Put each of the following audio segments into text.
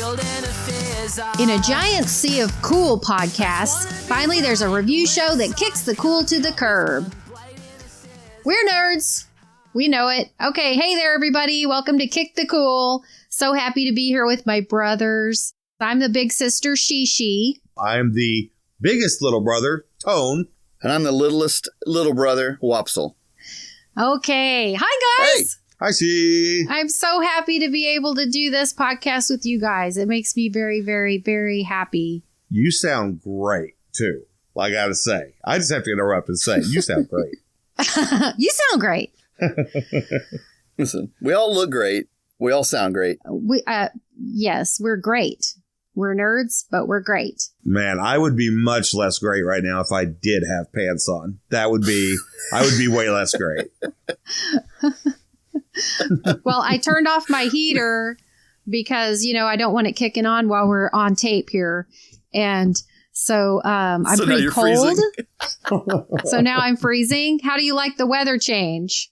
In a giant sea of cool podcasts, finally there's a review show that kicks the cool to the curb. We're nerds. We know it. Okay, hey there, everybody. Welcome to Kick the Cool. So happy to be here with my brothers. I'm the big sister, Shishi. I'm the biggest little brother, Tone. And I'm the littlest little brother, Wopsle. Okay. Hi, guys. Hey. Hi, C. I'm so happy to be able to do this podcast with you guys. It makes me very, very, very happy. You sound great, too. I gotta say. I just have to interrupt and say, you sound great. You sound great. Listen, we all look great. We all sound great. Yes, we're great. We're nerds, but we're great. Man, I would be much less great right now if I did have pants on. I would be way less great. Well, I turned off my heater because, I don't want it kicking on while we're on tape here. And so I'm pretty cold. So now I'm freezing. How do you like the weather change?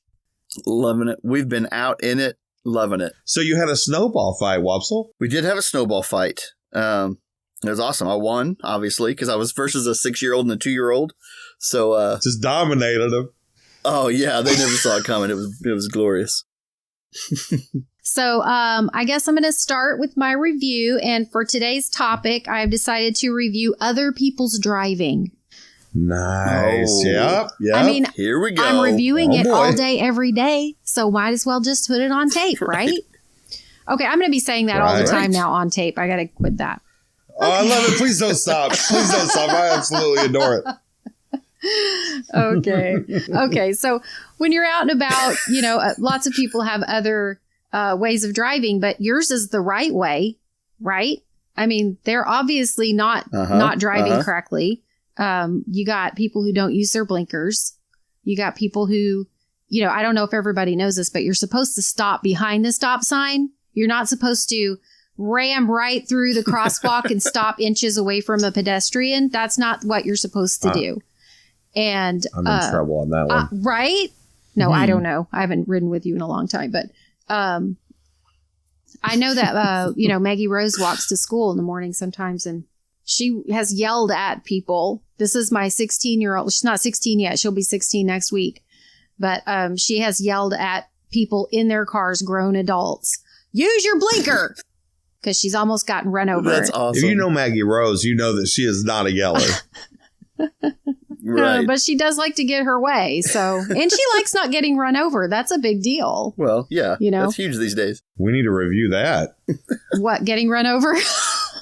Loving it. We've been out in it. Loving it. So you had a snowball fight, Wopsle? We did have a snowball fight. It was awesome. I won, obviously, because I was versus a 6-year-old and a 2-year-old. So just dominated them. Oh, yeah. They never saw it coming. It was glorious. So I guess I'm going to start with my review. And for today's topic, I've decided to review other people's driving. Nice. Oh. Yep. I mean, here we go. I'm reviewing it boy. all day, every day. So might as well just put it on tape, right? Okay, I'm going to be saying that all the time now on tape. I got to quit that. Oh, I love it. Please don't stop. Please don't stop. I absolutely adore it. Okay. So when you're out and about, lots of people have other ways of driving, but yours is the right way, right? I mean, they're obviously not driving correctly. You got people who don't use their blinkers. You got people who, I don't know if everybody knows this, but you're supposed to stop behind the stop sign. You're not supposed to ram right through the crosswalk and stop inches away from a pedestrian. That's not what you're supposed to do. And I'm in trouble on that one. Right? No, I don't know. I haven't ridden with you in a long time, but I know that, Maggie Rose walks to school in the morning sometimes, and she has yelled at people. This is my 16-year-old. She's not 16 yet. She'll be 16 next week. But she has yelled at people in their cars, grown adults. Use your blinker! Because she's almost gotten run over. That's awesome. If you know Maggie Rose, you know that she is not a yeller. Right. But she does like to get her way. And she likes not getting run over. That's a big deal. Well, yeah. That's huge these days. We need to review that. What, getting run over?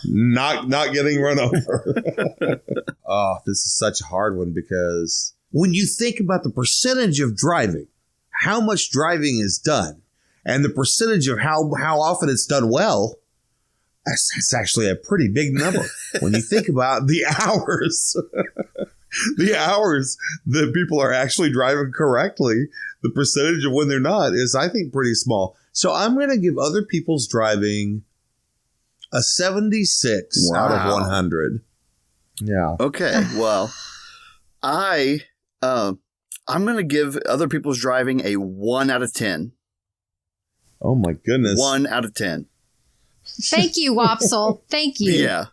Not getting run over. Oh, this is such a hard one because when you think about the percentage of driving, how much driving is done, and the percentage of how often it's done well, that's actually a pretty big number. When you think about the hours, the hours that people are actually driving correctly, the percentage of when they're not is, I think, pretty small. So I'm going to give other people's driving a 76 out of 100. Yeah. Okay. Well, I'm going to give other people's driving a 1 out of 10. Oh my goodness. 1 out of 10. Thank you, Wopsle. Thank you. Yeah.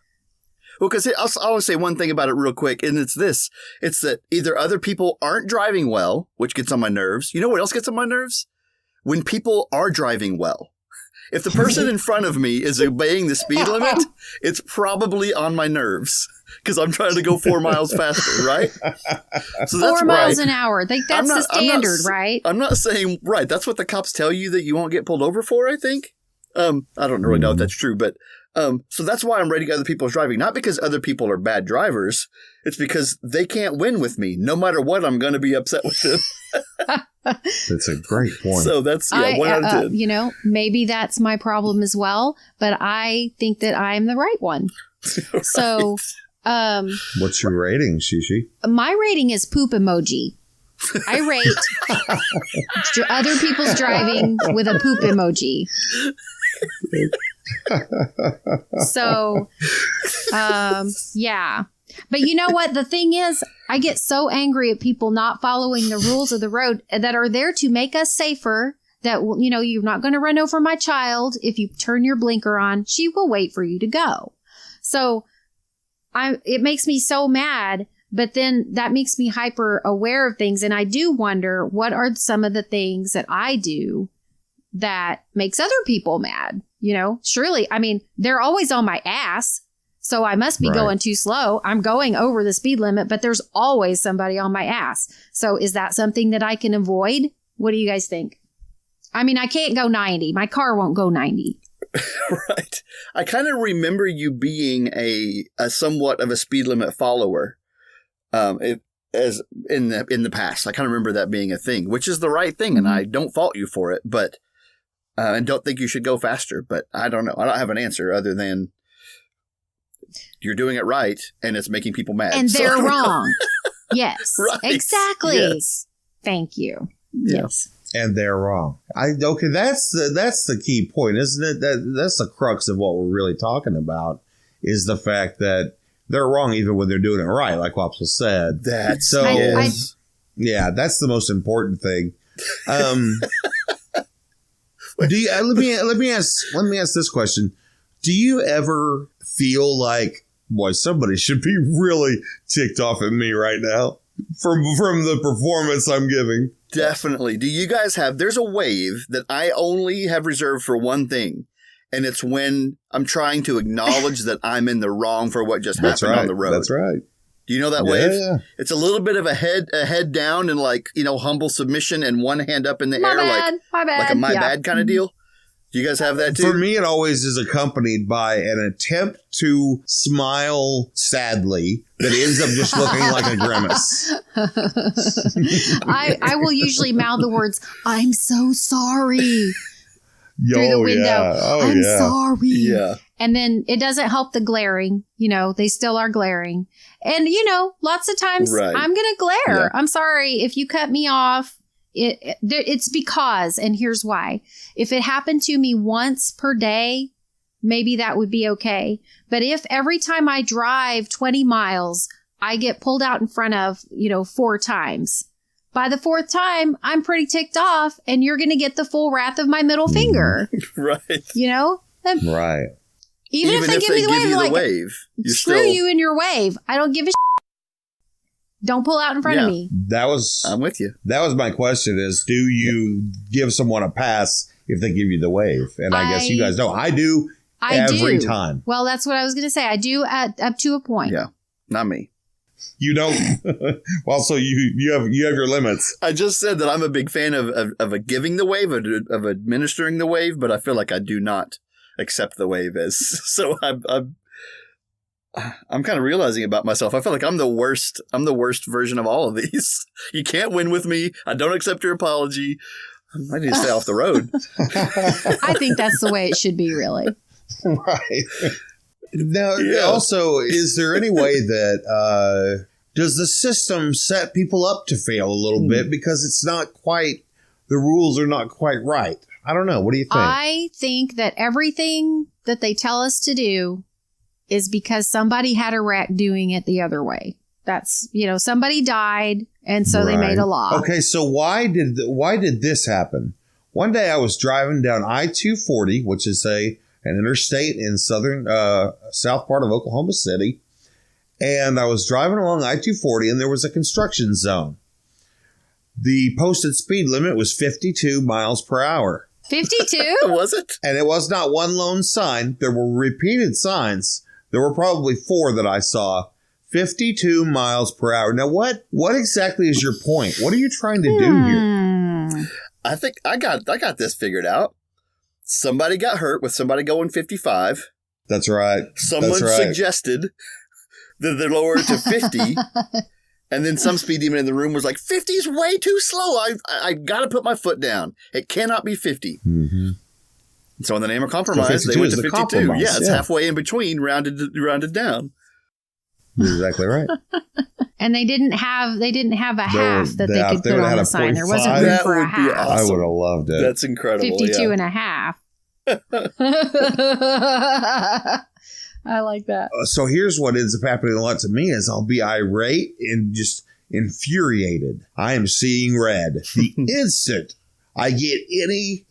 Well, because I'll say one thing about it real quick, and it's this. It's that either other people aren't driving well, which gets on my nerves. You know what else gets on my nerves? When people are driving well. If the person in front of me is obeying the speed limit, it's probably on my nerves because I'm trying to go 4 miles faster, right? So that's 4 miles an hour. That's the standard, right? I'm not saying, right. That's what the cops tell you that you won't get pulled over for, I think. I don't really know if that's true, but so that's why I'm rating other people's driving. Not because other people are bad drivers. It's because they can't win with me. No matter what, I'm going to be upset with them. That's a great point. So that's 1 out of 10. Maybe that's my problem as well, but I think that I am the right one. Right. So, what's your rating, Shishi? My rating is poop emoji. I rate other people's driving with a poop emoji. So, yeah. But you know what? The thing is, I get so angry at people not following the rules of the road that are there to make us safer. that, you know, you're not going to run over my child. If you turn your blinker on, she will wait for you to go. So it makes me so mad, but then that makes me hyper aware of things. And I do wonder, what are some of the things that I do that makes other people mad? You know, surely, I mean, they're always on my ass. So I must be going too slow. I'm going over the speed limit, but there's always somebody on my ass. So is that something that I can avoid? What do you guys think? I mean, I can't go 90. My car won't go 90. Right. I kind of remember you being a somewhat of a speed limit follower, as in the past. I kind of remember that being a thing, which is the right thing, and I don't fault you for it. But and don't think you should go faster. But I don't know. I don't have an answer other than you're doing it right, and it's making people mad. And they're wrong. Yes. Right. Exactly. Yes. Thank you. Yeah. Yes. And they're wrong. Okay, that's the key point, isn't it? That's the crux of what we're really talking about, is the fact that they're wrong even when they're doing it right, like Wopsle said. That's so. yeah, that's the most important thing. Let me ask this question: do you ever feel like, boy, somebody should be really ticked off at me right now from the performance I'm giving? Definitely. Do you guys there's a wave that I only have reserved for one thing, and it's when I'm trying to acknowledge that I'm in the wrong for what just happened on the road. That's right. Do you know that wave? Yeah. It's a little bit of a head down and, like, you know, humble submission and one hand up in the air, my bad. Like a my bad kind of deal. Do you guys have that too? For me, it always is accompanied by an attempt to smile sadly that ends up just looking like a grimace. I will usually mouth the words, "I'm so sorry," through the window. Yeah. I'm sorry. Yeah. And then it doesn't help the glaring. You know, they still are glaring. And, you know, lots of times I'm going to glare. Yeah. I'm sorry if you cut me off. It's because, and here's why. If it happened to me once per day, maybe that would be okay. But if every time I drive 20 miles, I get pulled out in front of, 4 times, by the 4th time, I'm pretty ticked off, and you're going to get the full wrath of my middle finger. Right. Right. Even if they give me the wave, screw you and your wave. I don't give a Don't pull out in front of me. I'm with you. That was my question, is do you give someone a pass if they give you the wave? And I guess you guys don't. I do every time. Well, that's what I was going to say. I do up to a point. Yeah. Not me. You don't. Well, so you have your limits. I just said that I'm a big fan of a giving the wave, of administering the wave, but I feel like I do not accept the wave as. So I'm kind of realizing about myself. I feel like I'm the worst version of all of these. You can't win with me. I don't accept your apology. I need to stay off the road. I think that's the way it should be, really. Right. Now, also, is there any way that does the system set people up to fail a little bit because it's not quite, the rules are not quite right? I don't know. What do you think? I think that everything that they tell us to do is because somebody had a wreck doing it the other way. That's, somebody died, and so they made a law. Okay, so why did this happen? One day I was driving down I-240, which is an interstate in south part of Oklahoma City, and I was driving along I-240, and there was a construction zone. The posted speed limit was 52 miles per hour. 52? Was it? And it was not one lone sign. There were repeated signs. There were probably 4 that I saw. 52 miles per hour. Now, what exactly is your point? What are you trying to do here? I think I got this figured out. Somebody got hurt with somebody going 55. That's right. Someone suggested that they lower it to 50. And then some speed demon in the room was like, 50 is way too slow. I got to put my foot down. It cannot be 50. Mm-hmm. So in the name of compromise, they went to 52. Yeah, it's halfway in between, rounded down. You're exactly right. And they didn't have a half that they could put on the sign. There wasn't room for a half. Awesome. I would have loved it. That's incredible. 52 and a half. I like that. So here's what ends up happening a lot to me is I'll be irate and just infuriated. I am seeing red. The instant I get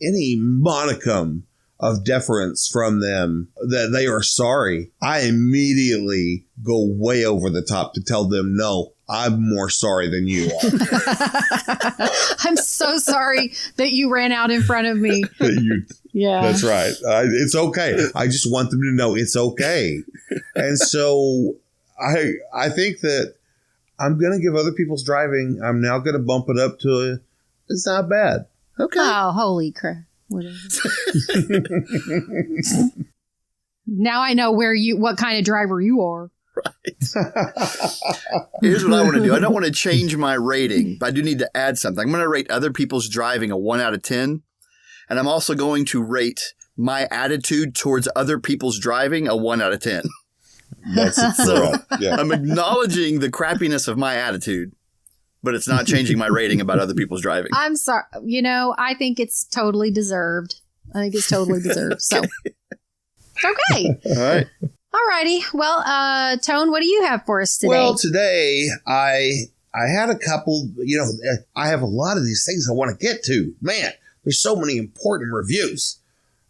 any modicum of deference from them that they are sorry, I immediately go way over the top to tell them, no, I'm more sorry than you are. I'm so sorry that you ran out in front of me. Yeah. That's right. It's okay. I just want them to know it's okay. And so I think that I'm going to give other people's driving, I'm now going to bump it up to it's not bad. Okay. Oh, holy crap. Now I know what kind of driver you are. Right. Here's what I want to do. I don't want to change my rating, but I do need to add something. I'm going to rate other people's driving a 1 out of 10. And I'm also going to rate my attitude towards other people's driving a 1 out of 10. That's so yeah. I'm acknowledging the crappiness of my attitude, but it's not changing my rating about other people's driving. I'm sorry. I think it's totally deserved. So, okay. All right. All righty. Well, Tone, what do you have for us today? Well, today I had a couple, I have a lot of these things I want to get to. Man, there's so many important reviews.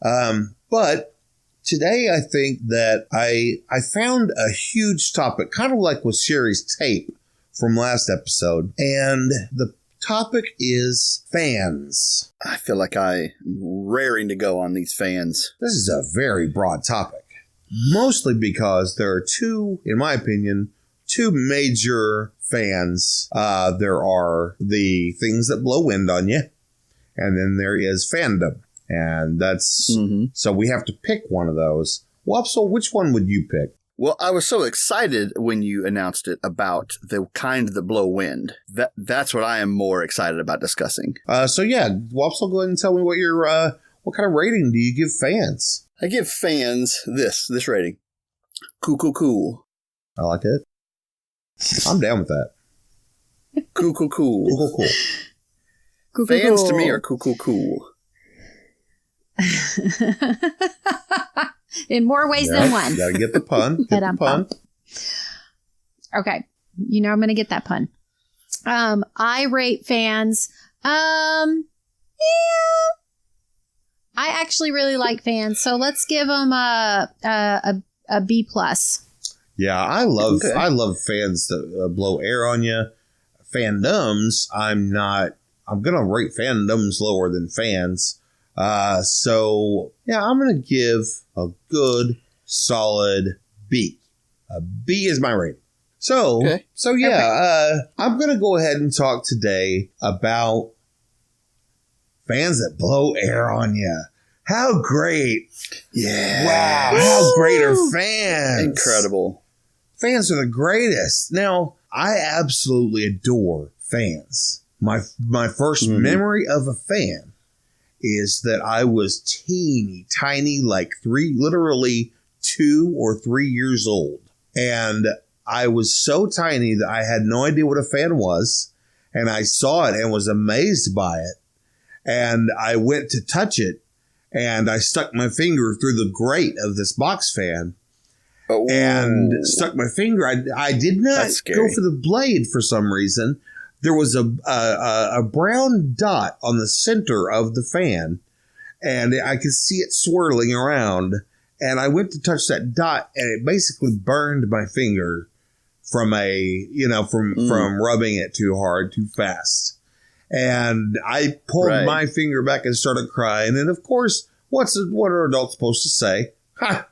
But today I think that I found a huge topic, kind of like with Sherry's tape from last episode. And the topic is fans. I feel like I'm raring to go on these fans. This is a very broad topic. Mostly because there are in my opinion, two major fans. There are the things that blow wind on you, and then there is fandom. And that's, So we have to pick one of those. Well, so which one would you pick? Well, I was so excited when you announced it about the kind that blow wind. That's what I am more excited about discussing. So yeah, Wopsle, go ahead and tell me what kind of rating do you give fans? I give fans this rating. Cool. I like it. I'm down with that. Cool. Cool. Fans to me are cool. In more ways than one. Gotta get the pun. Okay. I'm going to get that pun. I rate fans. Yeah. I actually really like fans, so let's give them a B plus. Yeah, I love fans that blow air on you. Fandoms, I'm gonna rate fandoms lower than fans. So yeah, I'm gonna give a good solid B. A B is my rating. So I'm gonna go ahead and talk today about fans that blow air on you. How great. Yeah. Wow. How great are fans? Incredible. Fans are the greatest. Now, I absolutely adore fans. My first memory of a fan is that I was teeny tiny, like literally 2 or 3 years old. And I was so tiny that I had no idea what a fan was. And I saw it and was amazed by it. And I went to touch it, and I stuck my finger through the grate of this box fan and stuck my finger. I did not go for the blade for some reason. There was a brown dot on the center of the fan, and I could see it swirling around. And I went to touch that dot, and it basically burned my finger from from rubbing it too hard, too fast. And I pulled my finger back and started crying. And of course, what are adults supposed to say? Ha!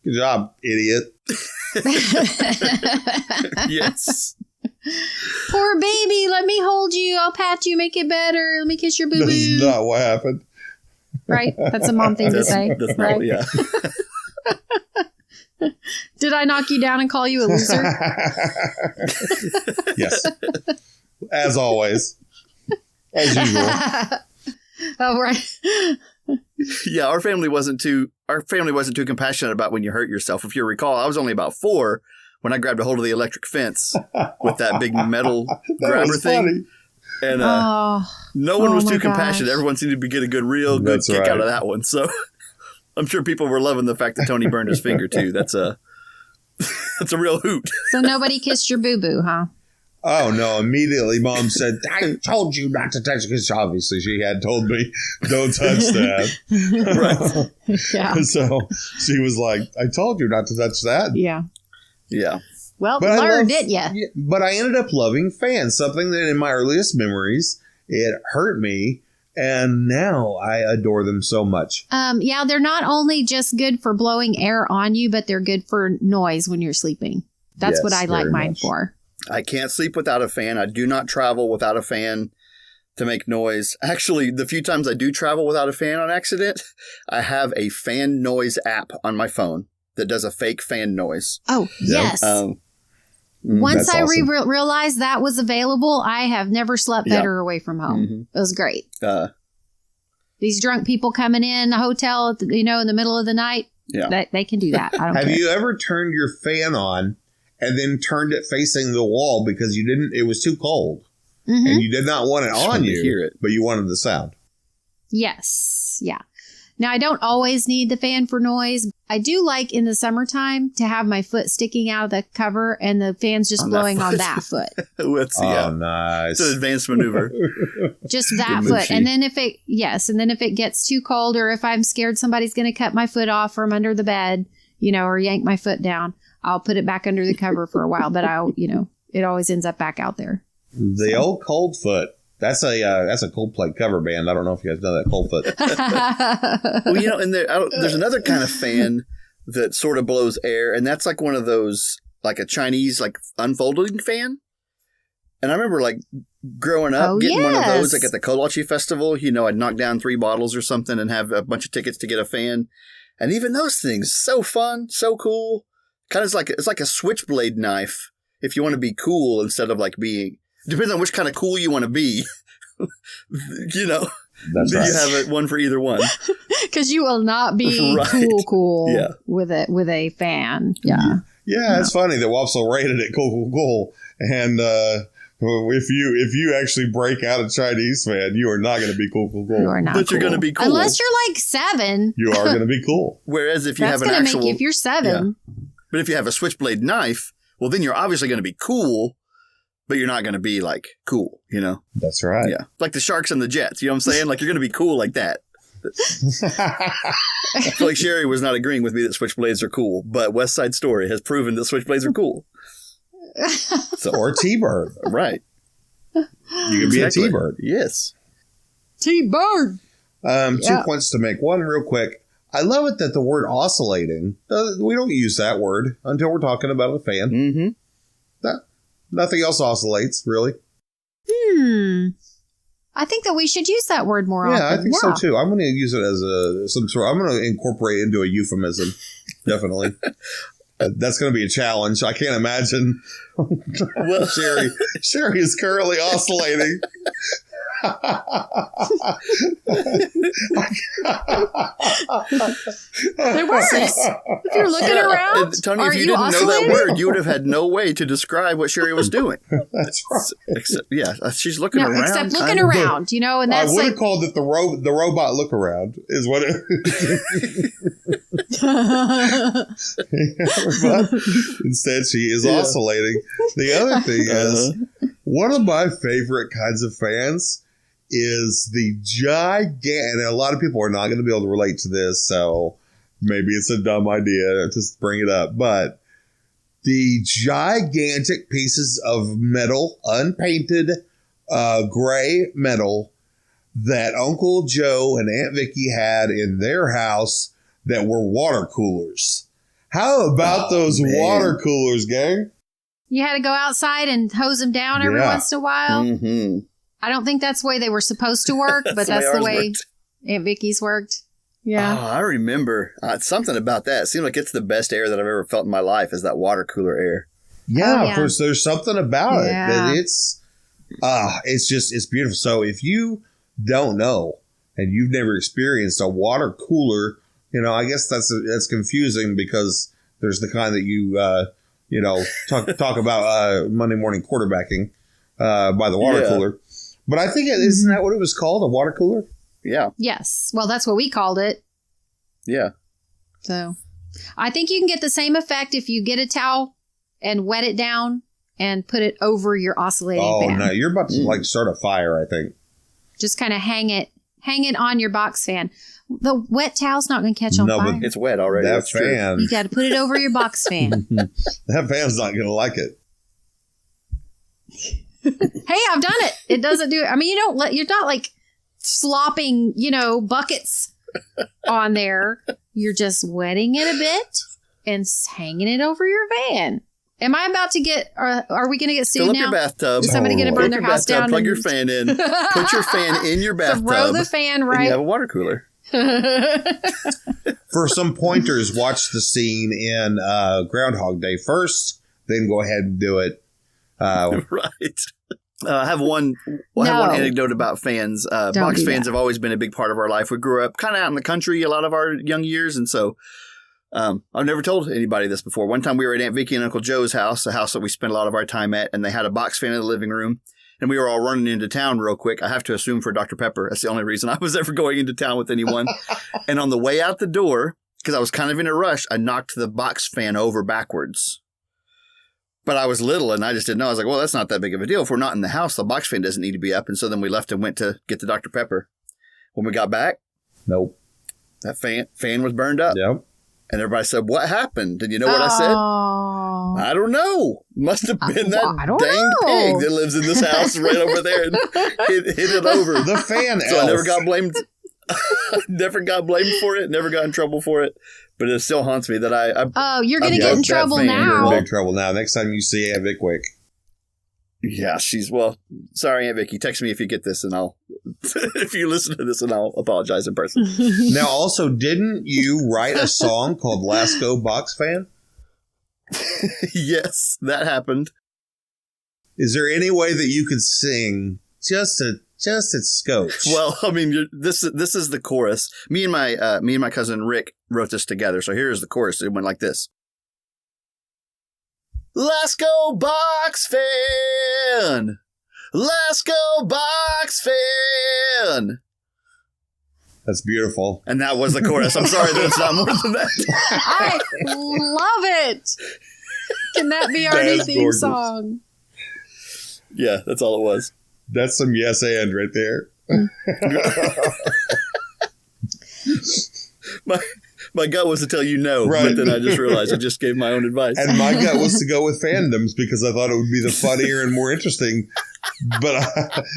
Good job, idiot. Yes. Poor baby, let me hold you. I'll pat you, make it better. Let me kiss your boo-boo. That's not what happened. Right? That's a mom thing to say. That's right? not, yeah. Did I knock you down and call you a loser? Yes. As always. As usual. Oh, right. Yeah, our family wasn't too compassionate about when you hurt yourself. If you recall, I was only about 4 when I grabbed a hold of the electric fence with that big metal grabber thing. And no one was too compassionate. Everyone seemed to be getting a good kick out of that one. So I'm sure people were loving the fact that Tony burned his finger too. That's a real hoot. So nobody kissed your boo-boo, huh? Oh, no. Immediately, Mom said, I told you not to touch it. Because obviously she had told me, don't touch that. Right. Yeah. So she was like, I told you not to touch that. Yeah. Yeah. Well, But learned, didn't you? Yeah, but I ended up loving fans, something that in my earliest memories, it hurt me. And now I adore them so much. Yeah, they're not only just good for blowing air on you, but they're good for noise when you're sleeping. That's Yes, what I like very mine much. for. I can't sleep without a fan. I do not travel without a fan to make noise. Actually, the few times I do travel without a fan on accident, I have a fan noise app on my phone that does a fake fan noise. Oh, Yeah. yes. Once That's I awesome. realized that was available, I have never slept Yeah. better away from home. Mhm. It was great. Uh, These drunk people coming in the hotel, at the, in the middle of the night, yeah. they can do that. I don't Have care. you ever turned your fan on and then turned it facing the wall because it was too cold Mhm. and you did not want it Just on wanted to you, hear it. but you wanted the sound? Yes. Yeah. Now, I don't always need the fan for noise. I do like in the summertime to have my foot sticking out of the cover and the fan's just On that blowing on foot. that foot. That's, Oh, yeah. nice. It's an advanced maneuver. Just that Good foot. move, And then if it gets too cold or if I'm scared somebody's going to cut my foot off from under the bed, or yank my foot down, I'll put it back under the cover for a while. But it always ends up back out there. The old Cold Foot. That's a Coldplay cover band. I don't know if you guys know that Cold Foot. Well, and there's another kind of fan that sort of blows air, and that's like one of those, like a Chinese, like unfolding fan. And I remember like growing up getting one of those, like at the Kolache Festival. I'd knock down 3 bottles or something and have a bunch of tickets to get a fan. And even those things, so fun, so cool. Kind of it's like a switchblade knife if you want to be cool instead of like being. Depends on which kind of cool you want to be. That's right. You have one for either one. Because you will not be Right. cool Yeah. with a fan. Yeah. Yeah, it's funny that Wopsle rated it cool. And if you actually break out a Chinese fan, you are not going to be cool. You are not But you're cool. gonna be cool. Unless you're like 7. You are going to be cool. Whereas if you That's have an going to actual, make you, if you're 7. but if you have a switchblade knife, well, then you're obviously going to be cool, but you're not going to be like cool, That's right. Yeah. Like the Sharks and the Jets, you know what I'm saying? Like you're going to be cool like that. I feel like Sherry was not agreeing with me that switchblades are cool, but West Side Story has proven that switchblades are cool. So, Or T-Bird. right. You can be Exactly. a T-Bird. Yes. T-Bird. 2 points to make. One real quick. I love it that the word oscillating, we don't use that word until we're talking about a fan. Mm-hmm. Nothing else oscillates, really. I think that we should use that word more often. Yeah, I think so too. I'm going to use it as some sort. I'm going to incorporate it into a euphemism. Definitely. That's going to be a challenge. I can't imagine. Well, Sherry is currently oscillating. There was. If you're looking around, And Tony, are if you you didn't know that oscillating? word, you would have had no way to describe what Sherry was doing. That's right. Except, she's looking No, around. except looking kind of. around, and I that's would have like. called it the robot look around is what it but instead she is oscillating. The other thing is one of my favorite kinds of fans is the gigantic, and a lot of people are not going to be able to relate to this, so maybe it's a dumb idea to bring it up, but the gigantic pieces of metal, unpainted, gray metal that Uncle Joe and Aunt Vicky had in their house that were water coolers. How about those water coolers, gang? You had to go outside and hose them down every Yeah. once in a while. Mm-hmm. I don't think that's the way they were supposed to work, but that's the ours way worked. Aunt Vicky's worked. Oh, Yeah. I remember something about that. It seemed like it's the best air that I've ever felt in my life is that water cooler air. Yeah, Oh, yeah. of course, there's something about it Yeah. that it's beautiful. So if you don't know and you've never experienced a water cooler, I guess that's confusing because there's the kind that you talk about Monday morning quarterbacking by the water cooler. But I think isn't that what it was called, a water cooler? Yeah. Yes. Well, that's what we called it. Yeah. So I think you can get the same effect if you get a towel and wet it down and put it over your oscillating Oh, fan. no. You're about to like start a fire, I think. Just kind of hang it on your box fan. The wet towel's not going to catch on fire. It's wet already. That That's true. fan. You got to put it over your box fan. That fan's not going to like it. Hey, I've done it. It doesn't do it. I mean, you're not like slopping, buckets on there. You're just wetting it a bit and hanging it over your van. Am I about to get, are we going to get sued Fill up now? your bathtub. Is somebody going to burn their house down? Plug your fan in. Put your fan in your bathtub. Throw the fan And right. you have a water cooler. For some pointers, watch the scene in Groundhog Day first, then go ahead and do it. Right. I have one anecdote about fans. Box fans have always been a big part of our life. We grew up kind of out in the country a lot of our young years, and so I've never told anybody this before. One time we were at Aunt Vicky and Uncle Joe's house, a house that we spent a lot of our time at, and they had a box fan in the living room, and we were all running into town real quick. I have to assume for Dr. Pepper. That's the only reason I was ever going into town with anyone. And on the way out the door, because I was kind of in a rush, I knocked the box fan over backwards. But I was little and I just didn't know. I was like, well, that's not that big of a deal. If we're not in the house, the box fan doesn't need to be up. And so then we left and went to get the Dr. Pepper. When we got back, Nope. that fan was burned up. Yep. And everybody said, what happened? And you know what I said? I don't know. Must have been that dang pig that lives in this house right over there and hit it over. The fan So elf. I never got blamed. Never got blamed for it. Never got in trouble for it. But it still haunts me that you're going to get in trouble You're now. in big trouble now. Next time you see Aunt Vic. Yeah, sorry, Aunt Vicky. Text me if you get this and if you listen to this and I'll apologize in person. Now, also, didn't you write a song called Lasco Box Fan? Yes, that happened. Is there any way that you could sing just a scotch? Well, I mean, this is the chorus. Me and my cousin Rick wrote this together. So here's the chorus. It went like this. Lasco Box Fan. Lasco Box Fan. That's beautiful. And that was the chorus. I'm sorry that it's not more than that. I love it. Can that be our That new is theme gorgeous. song? Yeah, that's all it was. That's some yes and right there. My gut was to tell you no, Right. but then I just realized I just gave my own advice. And my gut was to go with fandoms because I thought it would be the funnier and more interesting. But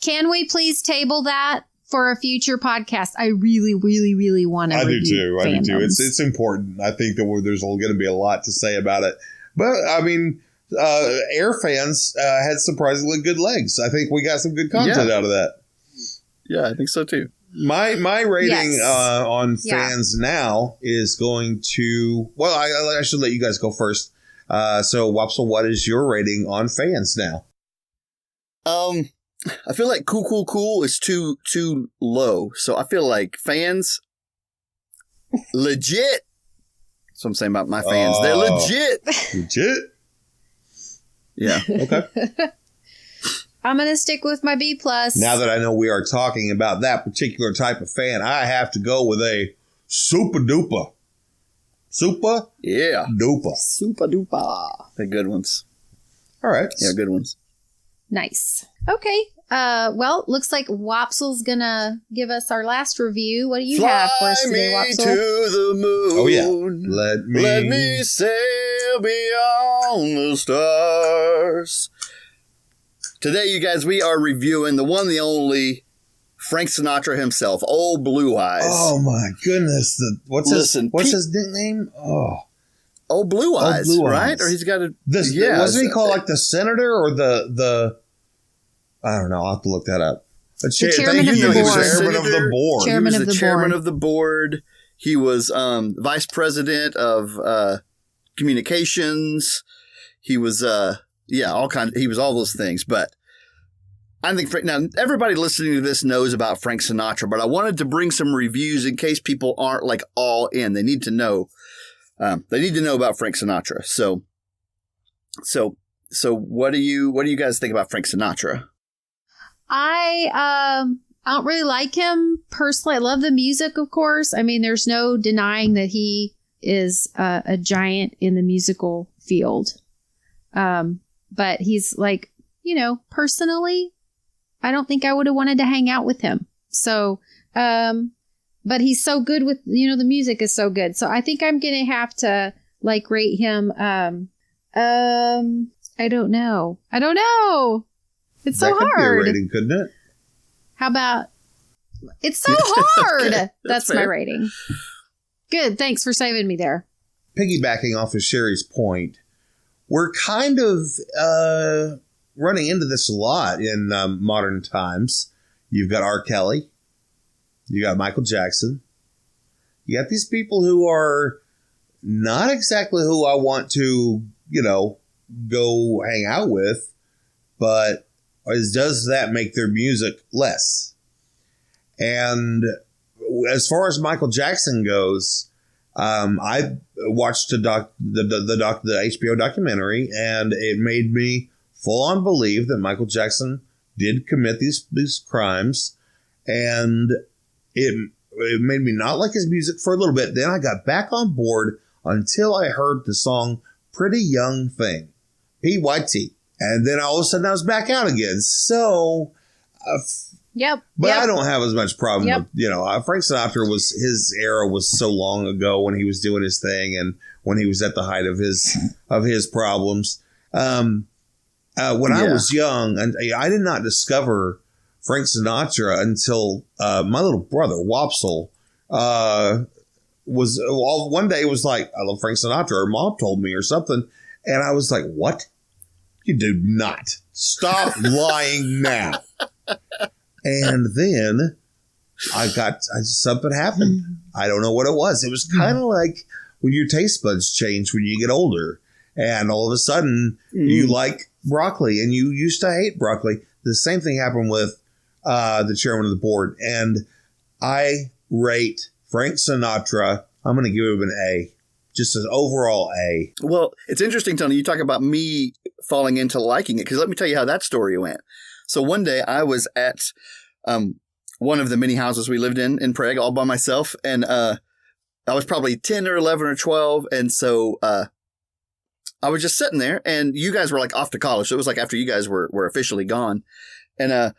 Can we please table that for a future podcast? I really, really, really want to. I do too. Fandoms. It's important. I think that there's going to be a lot to say about it. But I mean, Air fans had surprisingly good legs. I think we got some good content out of that. Yeah, I think so too. My rating Yes. on fans now is going to. Well, I should let you guys go first. So, Wopsle, what is your rating on fans now? I feel like cool is too low. So I feel like fans, legit. That's what I'm saying about my fans. They're legit. Legit? Yeah. Okay. I'm going to stick with my B+. Now that I know we are talking about that particular type of fan, I have to go with a super duper. Super Yeah. duper. Super duper. They're good ones. All right. Yeah, good ones. Nice. Okay. Well, looks like Wopsle's going to give us our last review. What do you have for us today, Fly me Wopsle? to the moon. Oh, yeah. Let me sail beyond the stars. Today, you guys, we are reviewing the one, the only Frank Sinatra himself, Old Blue Eyes. Oh my goodness! What's his nickname? Oh, Old Blue Eyes, Blue right? Eyes. Or he's got a wasn't he called like the senator or the? I don't know. I'll have to look that up. The chairman of the He was board. chairman of the board. Chairman he was of the the chairman board. of the board. He was vice president of communications. He was he was all those things. But I think now everybody listening to this knows about Frank Sinatra. But I wanted to bring some reviews in case people aren't like all in. They need to know. They need to know about Frank Sinatra. So what do you guys think about Frank Sinatra? I don't really like him personally. I love the music, of course. I mean, there's no denying that he is a giant in the musical field. But he's like, personally, I don't think I would have wanted to hang out with him. So, but he's so good with, the music is so good. So I think I'm going to have to like rate him. I don't know. It's so that could hard. Be a rating, couldn't it? How about, it's so hard. Okay. That's my rating. Good. Thanks for saving me there. Piggybacking off of Sherry's point, we're kind of running into this a lot in modern times. You've got R. Kelly. You got Michael Jackson. You got these people who are not exactly who I want to, go hang out with, but does that make their music less? And as far as Michael Jackson goes, I watched the HBO documentary, and it made me full on believe that Michael Jackson did commit these crimes, and it made me not like his music for a little bit. Then I got back on board until I heard the song "Pretty Young Thing," PYT, and then all of a sudden I was back out again. So, yep. But yep. I don't have as much problem Yep. with, Frank Sinatra his era was so long ago when he was doing his thing and when he was at the height of his problems. When I was young, and I did not discover Frank Sinatra until my little brother Wopsle one day was like, I love Frank Sinatra, or mom told me or something. And I was like, what? You do not. Stop lying now. And then something happened. I don't know what it was. It was kind of like when your taste buds change when you get older. And all of a sudden you like broccoli and you used to hate broccoli. The same thing happened with the chairman of the board. And I rate Frank Sinatra. I'm going to give him an A. Just an overall A. Well, it's interesting, Tony. You talk about me falling into liking it, because let me tell you how that story went. So one day I was at one of the many houses we lived in Prague all by myself. And I was probably 10 or 11 or 12. And so I was just sitting there, and you guys were like off to college. So it was like after you guys were officially gone. And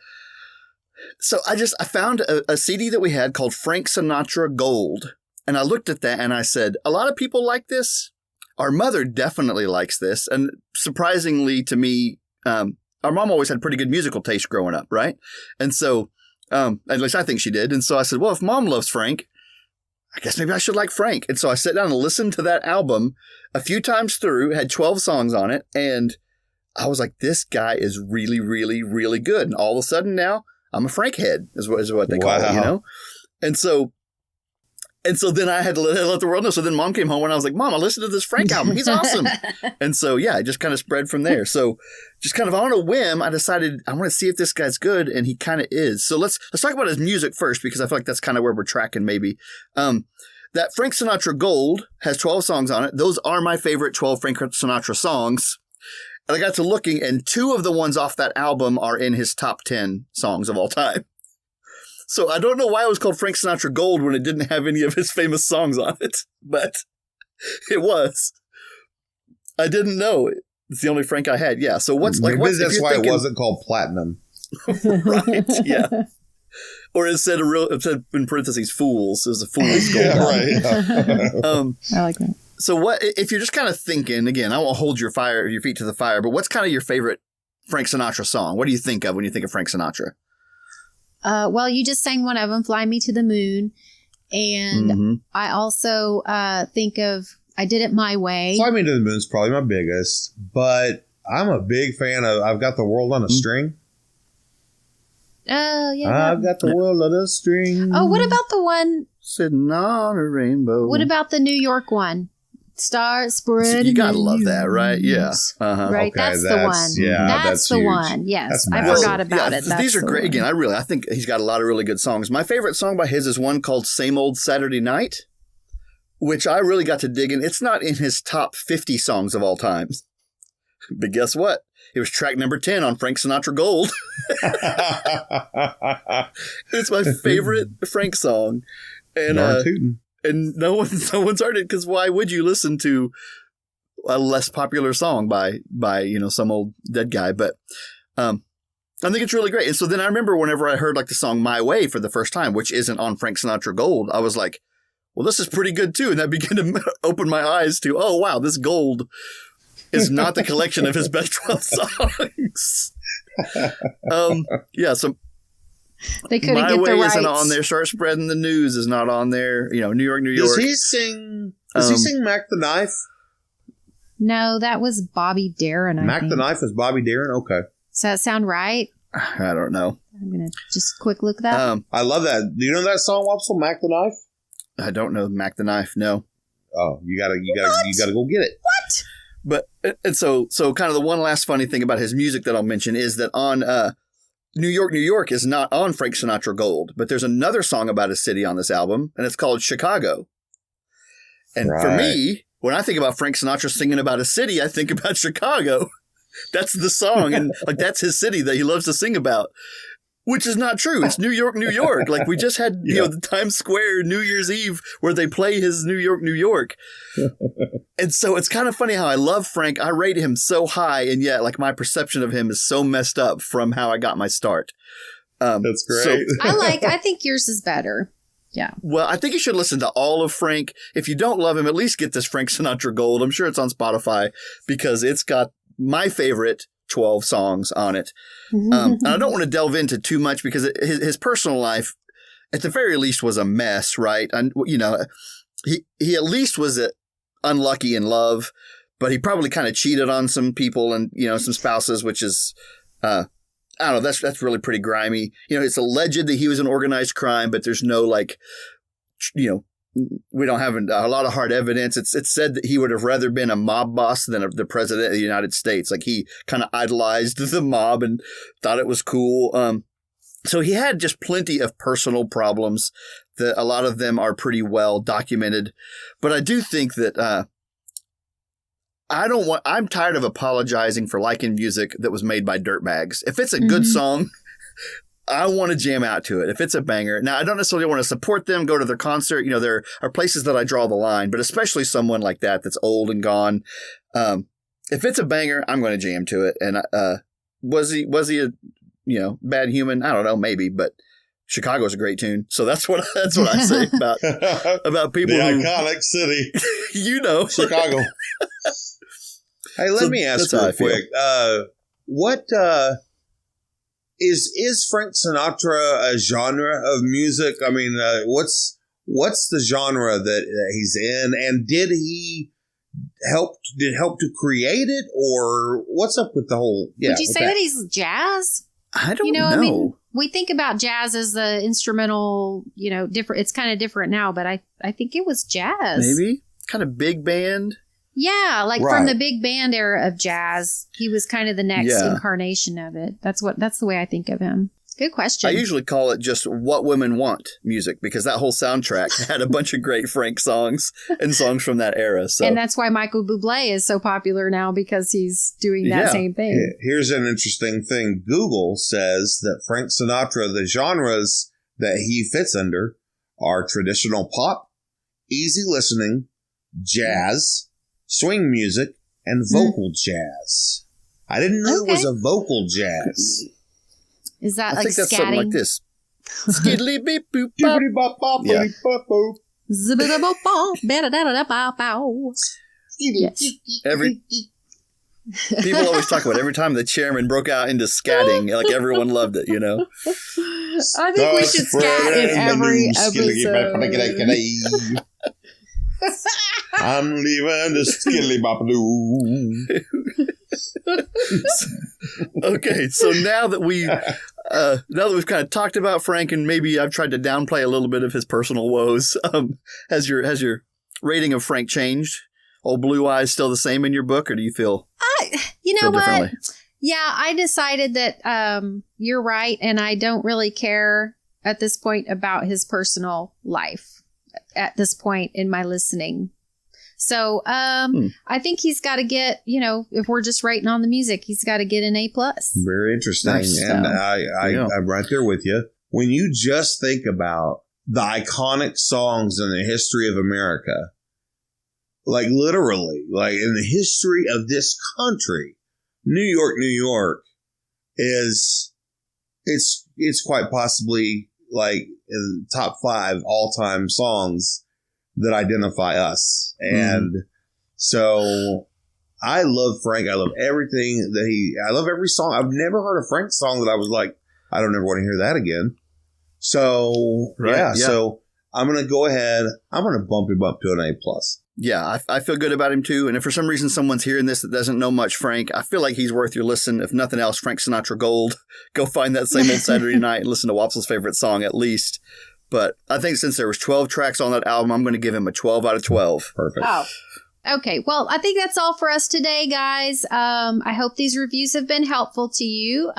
so I found a CD that we had called Frank Sinatra Gold. And I looked at that and I said, a lot of people like this. Our mother definitely likes this. And surprisingly to me, our mom always had pretty good musical taste growing up, right? And so, at least I think she did. And so I said, well, if mom loves Frank, I guess maybe I should like Frank. And so I sat down and listened to that album a few times through. It had 12 songs on it. And I was like, this guy is really, really, really good. And all of a sudden now I'm a Frank head is what they call it, And so then I had to let the world know. So then mom came home and I was like, Mom, I listened to this Frank album. He's awesome. And so, yeah, it just kind of spread from there. So just kind of on a whim, I decided I want to see if this guy's good. And he kind of is. So let's talk about his music first, because I feel like that's kind of where we're tracking maybe. That Frank Sinatra Gold has 12 songs on it. Those are my favorite 12 Frank Sinatra songs. And I got to looking, and 2 of the ones off that album are in his top 10 songs of all time. So I don't know why it was called Frank Sinatra Gold when it didn't have any of his famous songs on it, but it was. I didn't know. It's the only Frank I had. Yeah. So what's why it wasn't called Platinum. Right. Yeah. Or it said in parentheses fools. It was a fool's gold. Yeah, right. I like that. So what if you're just kind of thinking, again, I won't hold your feet to the fire, but what's kind of your favorite Frank Sinatra song? What do you think of when you think of Frank Sinatra? Well, you just sang one of them, Fly Me to the Moon. And I also think of I Did It My Way. Fly Me to the Moon is probably my biggest, but I'm a big fan of I've Got the World on a String. Oh, yeah. I've got the world on a string. Oh, what about the one? Sitting on a rainbow. What about the New York one? Start spreading. You gotta love that, right? Yeah. Uh-huh. Right, Okay, that's the one. Yeah, that's the huge. one. Yes, That's I massive. forgot about it. These are great. One. Again, I think he's got a lot of really good songs. My favorite song by his is one called Same Old Saturday Night, which I really got to dig in. It's not in his top 50 songs of all time. But guess what? It was track number 10 on Frank Sinatra Gold. It's my favorite Frank song. And no one's heard it, because why would you listen to a less popular song by some old dead guy. But I think it's really great. And so then I remember whenever I heard like the song My Way for the first time, which isn't on Frank Sinatra Gold, I was like, well, this is pretty good too. And that began to open my eyes to, oh, wow, this gold is not the collection of his best 12 songs. So they couldn't My get Way the rights. isn't on there. Start Spreading the News is not on there. New York, New York. Does he sing Mac the Knife? No, that was Bobby Darin. Mac the Knife is Bobby Darin? Okay. Does that sound right? I don't know. I'm going to just quick look that. I love that. Do you know that song, Wopsle, Mac the Knife? I don't know Mac the Knife, no. Oh, you gotta go get it. What? But and so kind of the one last funny thing about his music that I'll mention is that on New York, New York is not on Frank Sinatra Gold, but there's another song about a city on this album, and it's called Chicago. And for me, when I think about Frank Sinatra singing about a city, I think about Chicago. That's the song, and like that's his city that he loves to sing about. Which is not true. It's New York, New York. Like we just had, the Times Square New Year's Eve where they play his New York, New York. And so it's kind of funny how I love Frank. I rate him so high, and yet like my perception of him is so messed up from how I got my start. That's great. I think yours is better. Yeah. Well, I think you should listen to all of Frank. If you don't love him, at least get this Frank Sinatra Gold. I'm sure it's on Spotify because it's got my favorite 12 songs on it. And I don't want to delve into too much because his personal life, at the very least, was a mess, right? And, he at least was unlucky in love, but he probably kind of cheated on some people and, some spouses, which is, I don't know, that's really pretty grimy. It's alleged that he was in organized crime, but there's no we don't have a lot of hard evidence. It's said that he would have rather been a mob boss than the president of the United States. Like he kind of idolized the mob and thought it was cool. So he had just plenty of personal problems that a lot of them are pretty well documented. But I do think that I'm tired of apologizing for liking music that was made by dirtbags. If it's a good song, I want to jam out to it if it's a banger. Now, I don't necessarily want to support them, go to their concert. There are places that I draw the line, but especially someone like that's old and gone. If it's a banger, I'm going to jam to it. And was he a bad human? I don't know, maybe, but Chicago's a great tune. So that's what I say about people. The iconic city. Chicago. Hey, let me ask real quick. What is Frank Sinatra a genre of music? I mean, what's the genre that he's in? And did he help to create it, or what's up with the whole? Yeah, would you say that he's jazz? I don't know. I mean, we think about jazz as the instrumental, different. It's kind of different now, but I think it was jazz. Maybe kind of big band. Yeah, from the big band era of jazz, he was kind of the next incarnation of it. That's the way I think of him. Good question. I usually call it just What Women Want music because that whole soundtrack had a bunch of great Frank songs and songs from that era. So. And that's why Michael Bublé is so popular now because he's doing that same thing. Here's an interesting thing. Google says that Frank Sinatra, the genres that he fits under are traditional pop, easy listening, jazz, swing music, and vocal jazz. I didn't know it was a vocal jazz. Is that I think that's scatting? Something like this. Skiddly beep boop bop. Yeah. People always talk about every time the chairman broke out into scatting, like everyone loved it, I think we should scat in every episode. I'm leaving the skilly bop-a-doo. Okay, so now that we've kind of talked about Frank, and maybe I've tried to downplay a little bit of his personal woes, has your rating of Frank changed? Old Blue Eyes still the same in your book, or do you feel? You know what? Yeah, I decided that you're right, and I don't really care at this point about his personal life. At this point in my listening. So I think he's got to get, if we're just rating on the music, he's got to get an A+. Very interesting. Nice. And I'm right there with you. When you just think about the iconic songs in the history of America, like literally, like in the history of this country, New York is it's quite possibly like in the top 5 all-time songs that identify us. And so I love Frank. I love everything that I love every song. I've never heard a Frank song that I was like, I don't ever want to hear that again. So, yeah. So I'm going to go ahead. I'm going to bump him up to an A+. Yeah, I feel good about him too. And if for some reason someone's hearing this that doesn't know much Frank, I feel like he's worth your listen. If nothing else, Frank Sinatra Gold. Go find that same old Saturday night and listen to Wopsle's favorite song at least. But I think since there was 12 tracks on that album, I'm going to give him a 12 out of 12. Perfect. Oh. Okay, well, I think that's all for us today, guys. I hope these reviews have been helpful to you.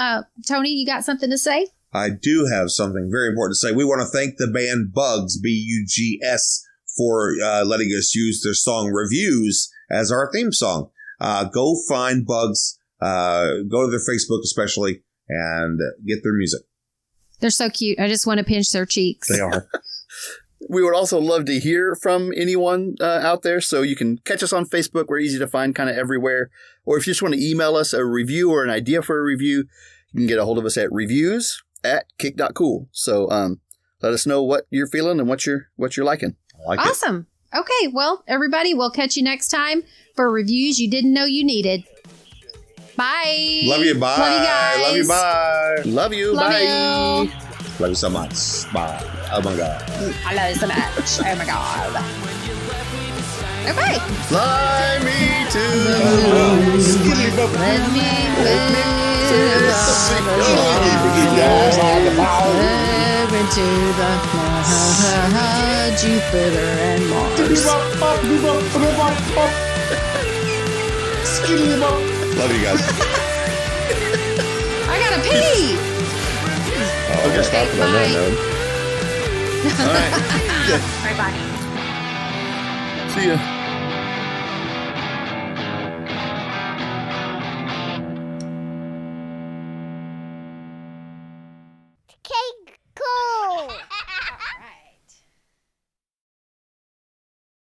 Tony, you got something to say? I do have something very important to say. We want to thank the band Bugs, Bugs, for letting us use their song Reviews as our theme song. Go find Bugs, go to their Facebook especially, and get their music. They're so cute. I just want to pinch their cheeks. They are. We would also love to hear from anyone out there, so you can catch us on Facebook. We're easy to find kind of everywhere. Or if you just want to email us a review or an idea for a review, you can get a hold of us at reviews@kick.cool. So let us know what you're feeling and what you're liking. I like awesome. Okay, well, everybody, we'll catch you next time for reviews you didn't know you needed. Bye. Love you. Bye. Love you guys. Love you. Bye. Love you. Love Bye. you. Love you so much. Bye. Oh my God. I love you so much. Oh my God. Okay. Fly me to the moon. Let me into the Jupiter and Mars. Love you guys. I gotta pee. Okay, stop it on that note. All right. Bye. See ya. Cake